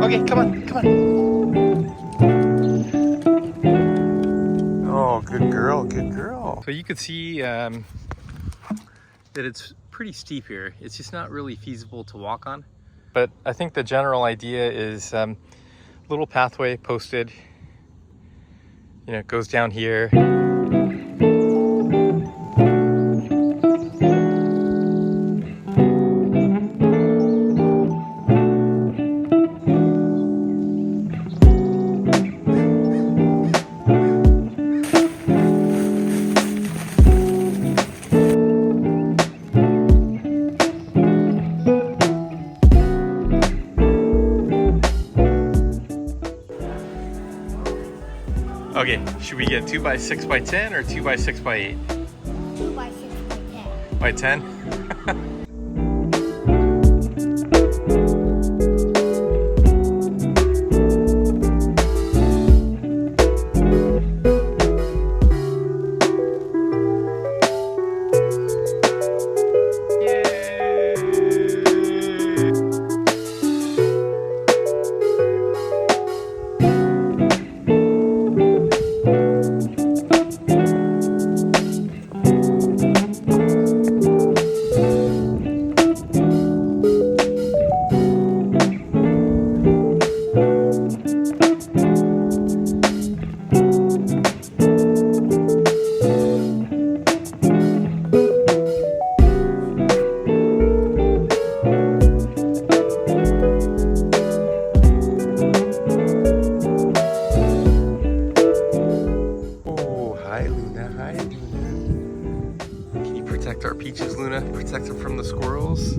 Okay, come on, come on. Oh, good girl, good girl. So you could see that it's pretty steep here. It's just not really feasible to walk on. But I think the general idea is little pathway posted. You know, it goes down here. Okay, should we get 2x6x10 or 2x6x8? 2x6x10. By 10? Our peaches, Luna. Protect them from the squirrels.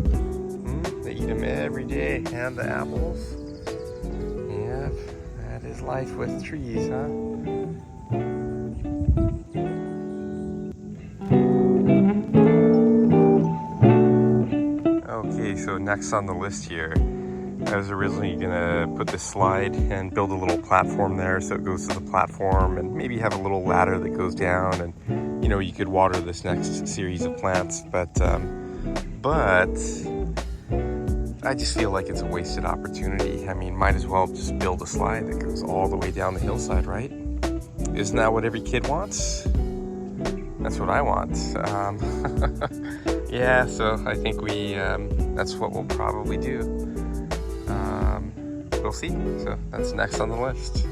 They eat them every day. And the apples. Yep, that is life with trees, huh? Okay, so next on the list here, I was originally gonna put this slide and build a little platform there so it goes to the platform, and maybe have a little ladder that goes down, and you know, you could water this next series of plants, but I just feel like it's a wasted opportunity. I mean, might as well just build a slide that goes all the way down the hillside, right? Isn't that what every kid wants? That's what I want. Yeah, so I think that's what we'll probably do. We'll see. So that's next on the list.